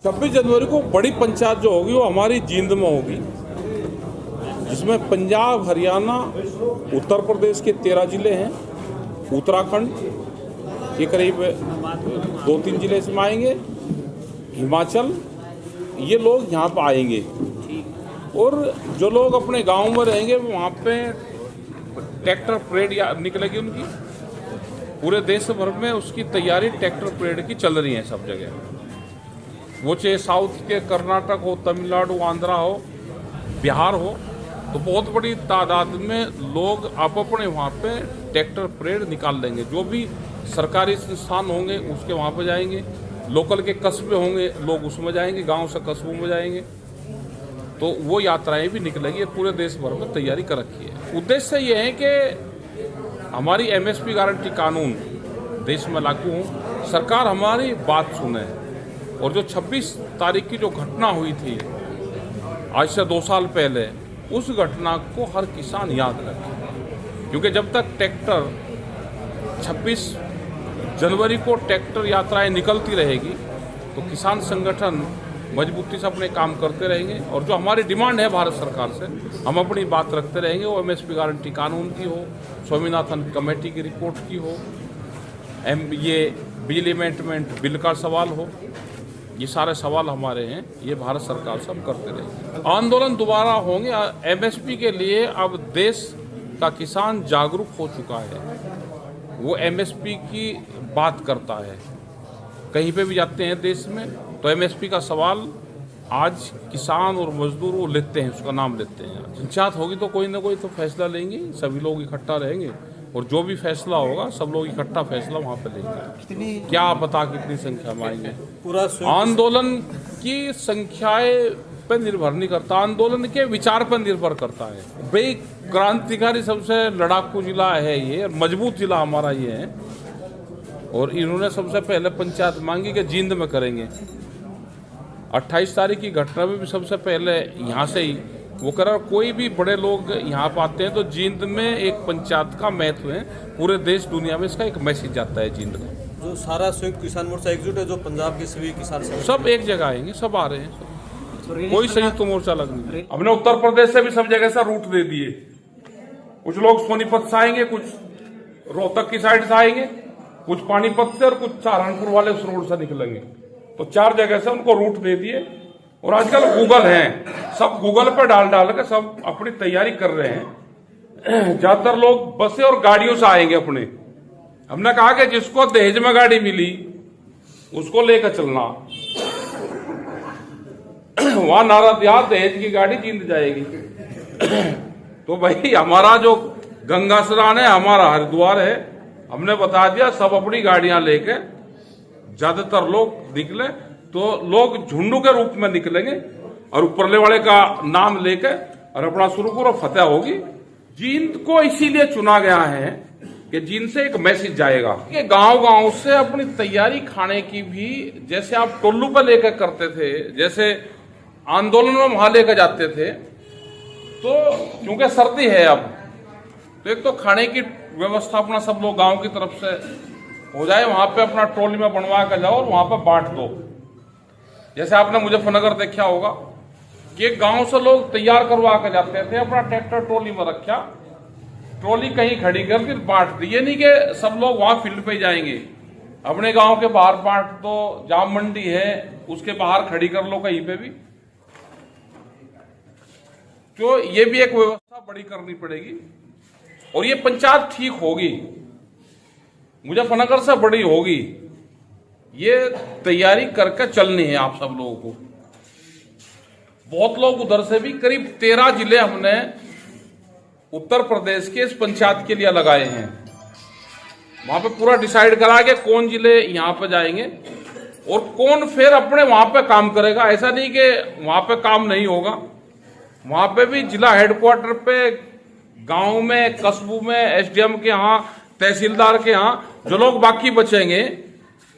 26 जनवरी को बड़ी पंचायत जो होगी वो हमारी जींद में होगी, जिसमें पंजाब, हरियाणा, उत्तर प्रदेश के 13 जिले हैं, उत्तराखंड के करीब 2-3 जिले इसमें आएंगे, हिमाचल, ये लोग यहाँ पर आएंगे। और जो लोग अपने गांव में रहेंगे वहाँ पे ट्रैक्टर परेड निकलेगी उनकी। पूरे देश भर में उसकी तैयारी ट्रैक्टर परेड की चल रही है सब जगह। वो चाहे साउथ के कर्नाटक हो, तमिलनाडु, आंध्रा हो, बिहार हो, तो बहुत बड़ी तादाद में लोग आप अपने वहाँ पे ट्रैक्टर परेड निकाल लेंगे। जो भी सरकारी संस्थान होंगे उसके वहाँ पे जाएंगे, लोकल के कस्बे होंगे लोग उसमें जाएंगे, गांव से कस्बों में जाएंगे, तो वो यात्राएं भी निकलेंगी। पूरे देश भर में तैयारी कर रखी है। उद्देश्य ये है कि हमारी एमएसपी गारंटी कानून देश में लागू हो, सरकार हमारी बात सुने, और जो 26 तारीख की जो घटना हुई थी आज से 2 साल पहले, उस घटना को हर किसान याद रखे। क्योंकि जब तक ट्रैक्टर 26 जनवरी को ट्रैक्टर यात्राएं निकलती रहेगी तो किसान संगठन मजबूती से अपने काम करते रहेंगे। और जो हमारी डिमांड है भारत सरकार से, हम अपनी बात रखते रहेंगे। वो एमएसपी गारंटी कानून की हो, स्वामीनाथन कमेटी की रिपोर्ट की हो, ये बिजली अमेंडमेंट बिल का सवाल हो, ये सारे सवाल हमारे हैं, ये भारत सरकार से हम करते रहेंगे। आंदोलन दोबारा होंगे एमएसपी के लिए। अब देश का किसान जागरूक हो चुका है, वो एमएसपी की बात करता है। कहीं पे भी जाते हैं देश में तो एमएसपी का सवाल आज किसान और मजदूर वो लेते हैं, उसका नाम लेते हैं। पंचायत होगी तो कोई ना कोई तो फैसला लेंगे, सभी लोग इकट्ठा रहेंगे और जो भी फैसला होगा सब लोग इकट्ठा फैसला वहाँ पे लेंगे। क्या पता कितनी संख्या में आएंगे। पूरा आंदोलन की संख्याएं पे निर्भर नहीं करता, आंदोलन के विचार पर निर्भर करता है। भाई क्रांतिकारी सबसे लड़ाकू जिला है ये, मजबूत जिला हमारा ये है, और इन्होंने सबसे पहले पंचायत मांगी कि जींद में करेंगे। 28 तारीख की घटना में भी सबसे पहले यहाँ से ही वो करा। कोई भी बड़े लोग यहाँ पर आते हैं तो जींद में एक पंचायत का महत्व है, पूरे देश दुनिया में इसका एक मैसेज जाता है। जींद में जो सारा संयुक्त किसान मोर्चा एकजुट है, जो पंजाब के सभी किसान सब एक जगह आएंगे, सब आ रहे हैं, कोई संयुक्त मोर्चा लग नहीं। हमने उत्तर प्रदेश से भी सब जगह से रूट दे दिए। कुछ लोग सोनीपत से आएंगे, कुछ रोहतक की साइड से आएंगे, कुछ पानीपत से, और कुछ सहारनपुर वाले उस रोड से निकलेंगे। तो 4 जगह से उनको रूट दे दिए। और आजकल गूगल है, सब गूगल पर डाल के सब अपनी तैयारी कर रहे हैं। ज्यादातर लोग बसें और गाड़ियों से आएंगे अपने। हमने कहा कि जिसको दहेज में गाड़ी मिली उसको लेकर चलना। वहां नारा दिया, दहेज की गाड़ी जींद जाएगी। तो भाई हमारा जो गंगा स्नान है, हमारा हरिद्वार है, हमने बता दिया सब अपनी गाड़ियां लेके ज्यादातर लोग निकले तो लोग झुंडू के रूप में निकलेंगे और ऊपरले वाले का नाम लेके और अपना शुरू करो, फतेह होगी। जींद को इसीलिए चुना गया है कि जींद से एक मैसेज जाएगा कि गांव-गांव से अपनी तैयारी खाने की भी, जैसे आप टोल्लू पर लेकर करते थे, जैसे आंदोलन में वहां लेकर जाते थे, तो क्योंकि सर्दी है अब, तो एक तो खाने की व्यवस्था अपना सब लोग गांव की तरफ से हो जाए, वहां पे अपना ट्रॉली में बनवा कर जाओ और वहां पे बांट दो। जैसे आपने मुजफ्फरनगर देखा होगा कि गांव से लोग तैयार करवा कर जाते थे, अपना ट्रैक्टर ट्रॉली में रखा, ट्रॉली कहीं खड़ी कर फिर बांट दी। ये नहीं कि सब लोग वहां फील्ड पे जाएंगे, अपने गांव के बाहर बांट दो, जाम मंडी है उसके बाहर खड़ी कर लो कहीं पे भी। तो ये भी एक व्यवस्था बड़ी करनी पड़ेगी और ये पंचायत ठीक होगी, मुजफ्फरनगर से बड़ी होगी। ये तैयारी करके चलनी है आप सब लोगों को। बहुत लोग उधर से भी, करीब 13 जिले हमने उत्तर प्रदेश के इस पंचायत के लिए लगाए हैं। वहां पे पूरा डिसाइड करा के कौन जिले यहां पे जाएंगे और कौन फिर अपने वहां पे काम करेगा। ऐसा नहीं कि वहां पे काम नहीं होगा, वहां पे भी जिला हेडक्वार्टर पे, गांव में, कस्बों में, एसडीएम के यहाँ, तहसीलदार के यहाँ जो लोग बाकी बचेंगे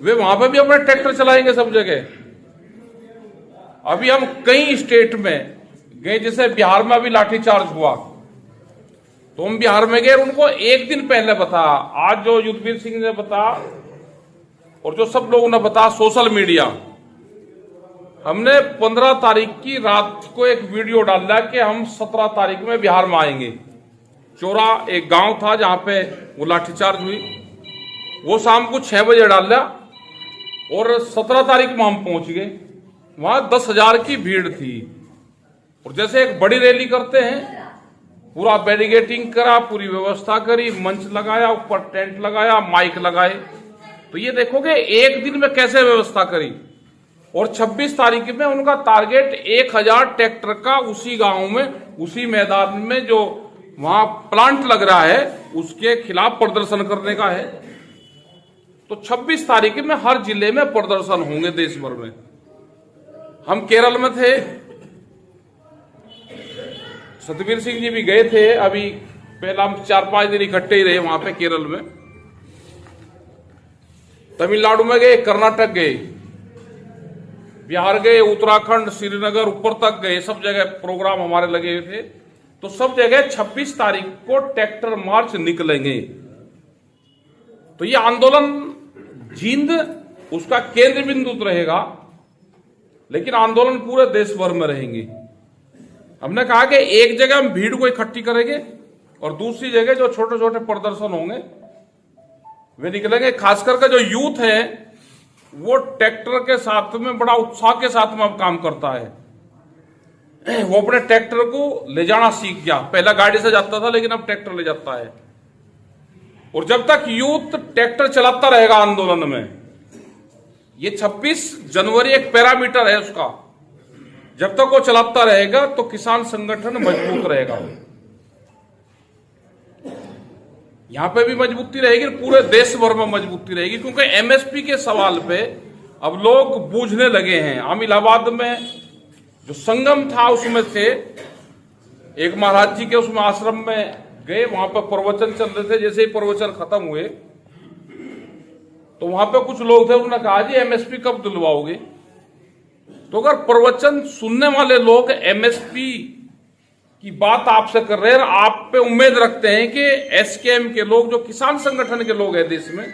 वे वहां पे भी अपने ट्रैक्टर चलाएंगे सब जगह। अभी हम कई स्टेट में गए, जैसे बिहार में अभी लाठीचार्ज हुआ तो हम बिहार में गए, उनको एक दिन पहले बता, आज जो युद्धवीर सिंह ने बता और जो सब लोगों ने बता सोशल मीडिया, हमने 15 तारीख की रात को एक वीडियो डाला कि हम 17 तारीख में बिहार में आएंगे। चोरा एक गांव था जहां पे वो लाठीचार्ज हुई, वो शाम को 6 बजे डाला और 17 तारीख में हम पहुंच गए। वहां 10,000 की भीड़ थी और जैसे एक बड़ी रैली करते हैं, पूरा बैरिकेडिंग करा, पूरी व्यवस्था करी, मंच लगाया, ऊपर टेंट लगाया, माइक लगाए। तो ये देखोगे एक दिन में कैसे व्यवस्था करी। और 26 तारीख में उनका टारगेट 1000 ट्रैक्टर का उसी गांव में, उसी मैदान में जो वहां प्लांट लग रहा है उसके खिलाफ प्रदर्शन करने का है। तो 26 तारीख में हर जिले में प्रदर्शन होंगे देश भर में। हम केरल में थे, सतबीर सिंह जी भी गए थे। अभी पहला हम 4-5 दिन इकट्ठे ही रहे वहां पे केरल में। तमिलनाडु में गए, कर्नाटक गए, बिहार गए, उत्तराखंड, श्रीनगर ऊपर तक गए। सब जगह प्रोग्राम हमारे लगे हुए थे। तो सब जगह 26 तारीख को ट्रैक्टर मार्च निकलेंगे। तो ये आंदोलन जींद उसका केंद्र बिंदु रहेगा, लेकिन आंदोलन पूरे देश भर में रहेंगे। हमने कहा कि एक जगह हम भीड़ को इकट्ठी करेंगे और दूसरी जगह जो छोटे छोटे प्रदर्शन होंगे वे निकलेंगे। खास करके जो यूथ है वो ट्रैक्टर के साथ में बड़ा उत्साह के साथ में अब काम करता है। वो अपने ट्रैक्टर को ले जाना सीख गया। पहला गाड़ी से जाता था, लेकिन अब ट्रैक्टर ले जाता है। और जब तक यूथ ट्रैक्टर चलाता रहेगा आंदोलन में, ये 26 जनवरी एक पैरामीटर है उसका, जब तक वो चलाता रहेगा तो किसान संगठन मजबूत रहेगा। यहां पे भी मजबूती रहेगी, पूरे देश भर में मजबूती रहेगी, क्योंकि एमएसपी के सवाल पे अब लोग बूझने लगे हैं। हम इलाहाबाद में जो संगम था उसमें थे, एक महाराज जी के उसमें आश्रम में गए, वहां पर प्रवचन चल रहे थे। जैसे ही प्रवचन खत्म हुए तो वहां पे कुछ लोग थे, उन्होंने कहा जी एमएसपी कब दिलवाओगे? तो अगर प्रवचन सुनने वाले लोग एमएसपी की बात आपसे कर रहे हैं, आप पे उम्मीद रखते हैं कि एसकेएम के लोग, जो किसान संगठन के लोग हैं देश में,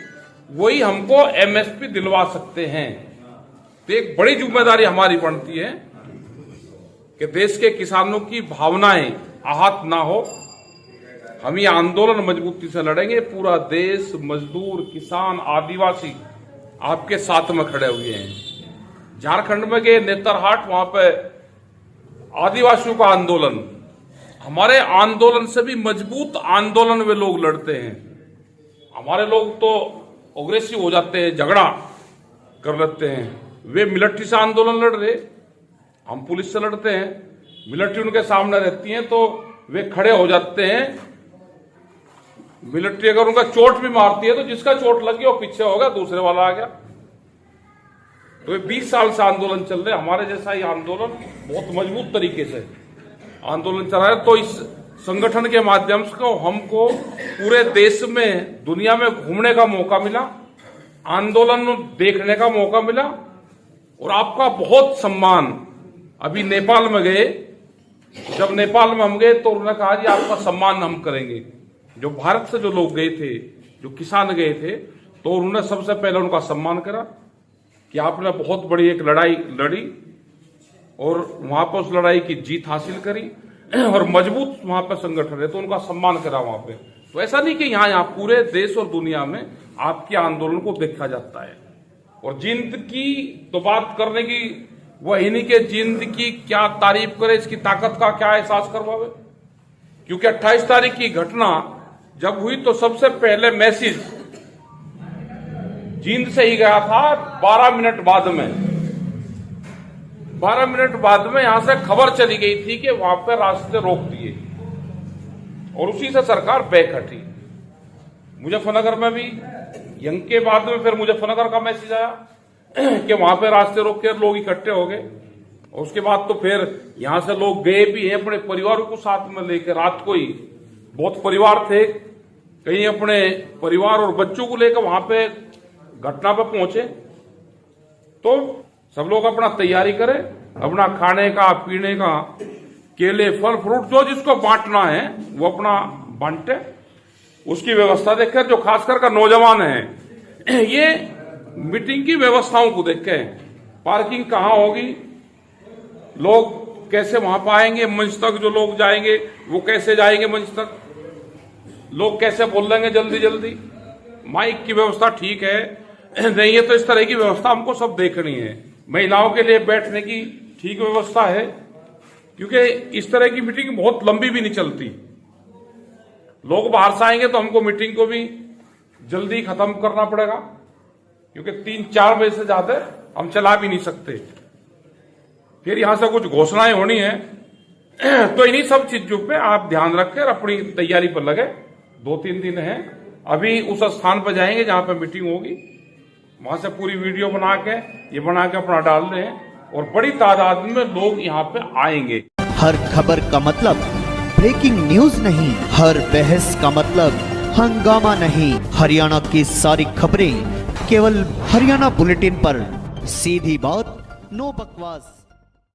वही हमको एमएसपी दिलवा सकते हैं। तो एक बड़ी जिम्मेदारी हमारी बनती है कि देश के किसानों की भावनाएं आहत ना हो। हम ये आंदोलन मजबूती से लड़ेंगे। पूरा देश, मजदूर, किसान, आदिवासी आपके साथ में खड़े हुए हैं। झारखंड में गए नेतरहाट, वहां पे आदिवासियों का आंदोलन, हमारे आंदोलन से भी मजबूत आंदोलन वे लोग लड़ते हैं। हमारे लोग तो अग्रेसिव हो जाते हैं, झगड़ा कर लेते हैं। वे मिलिट्री से आंदोलन लड़ रहे, हम पुलिस से लड़ते हैं। मिलिट्री उनके सामने रहती है तो वे खड़े हो जाते हैं। मिलिट्री अगर उनका चोट भी मारती है तो जिसका चोट लगी वो पीछे हो गया, दूसरे वाला आ गया। तो ये 20 साल से आंदोलन चल रहे। हमारे जैसा ये आंदोलन बहुत मजबूत तरीके से आंदोलन चला है। तो इस संगठन के माध्यम से हमको पूरे देश में, दुनिया में घूमने का मौका मिला, आंदोलन देखने का मौका मिला और आपका बहुत सम्मान। अभी नेपाल में गए, जब नेपाल में हम गए तो उन्होंने कहा जी आपका सम्मान हम करेंगे। जो भारत से जो लोग गए थे, जो किसान गए थे, तो उन्होंने सबसे पहले उनका सम्मान करा कि आपने बहुत बड़ी एक लड़ाई लड़ी और वहां पर उस लड़ाई की जीत हासिल करी और मजबूत वहां पर संगठन है, तो उनका सम्मान करा वहां पे। तो ऐसा नहीं कि यहाँ पूरे देश और दुनिया में आपके आंदोलन को देखा जाता है। और जींद की तो बात करने की वही नहीं कि जींद की क्या तारीफ करे, इसकी ताकत का क्या एहसास करवावे। क्योंकि 28 तारीख की घटना जब हुई तो सबसे पहले मैसेज जींद से ही गया था। 12 मिनट बाद में 12 मिनट बाद में यहां से खबर चली गई थी कि वहां पर रास्ते रोक दिए और उसी से सरकार बैक हटी। मुजफ्फरनगर में भी यंग के बाद में फिर मुजफ्फरनगर का मैसेज आया कि वहां पे रास्ते रोक के लोग इकट्ठे हो गए। और उसके बाद तो फिर यहां से लोग गए भी हैं अपने परिवारों को साथ में लेकर। रात को ही बहुत परिवार थे, कहीं अपने परिवार और बच्चों को लेकर वहां पे घटना पे पहुंचे। तो सब लोग अपना तैयारी करें, अपना खाने का, पीने का, केले, फल फ्रूट जो जिसको बांटना है वो अपना बांटे, उसकी व्यवस्था देखकर। जो खासकर का नौजवान है ये मीटिंग की व्यवस्थाओं को देखें, पार्किंग कहाँ होगी, लोग कैसे वहां पर आएंगे, मंच तक जो लोग जाएंगे वो कैसे जाएंगे मंच तक, लोग कैसे बोल लेंगे जल्दी जल्दी। माइक की व्यवस्था ठीक है नहीं है तो इस तरह की व्यवस्था हमको सब देखनी है। महिलाओं के लिए बैठने की ठीक व्यवस्था है, क्योंकि इस तरह की मीटिंग बहुत लंबी भी नहीं चलती। लोग बाहर से आएंगे तो हमको मीटिंग को भी जल्दी खत्म करना पड़ेगा, क्योंकि 3-4 बजे से ज्यादा हम चला भी नहीं सकते। फिर यहां से कुछ घोषणाएं होनी है तो इन्हीं सब चीजों पे आप ध्यान रखकर अपनी तैयारी पर लगे। 2-3 दिन है, अभी उस स्थान पर जाएंगे जहां पर मीटिंग होगी, वहां से पूरी वीडियो बना के अपना डाल रहे हैं और बड़ी तादाद में लोग यहाँ पे आएंगे। हर खबर का मतलब ब्रेकिंग न्यूज नहीं, हर बहस का मतलब हंगामा नहीं। हरियाणा की सारी खबरें केवल हरियाणा बुलेटिन पर, सीधी बात, नो बकवास।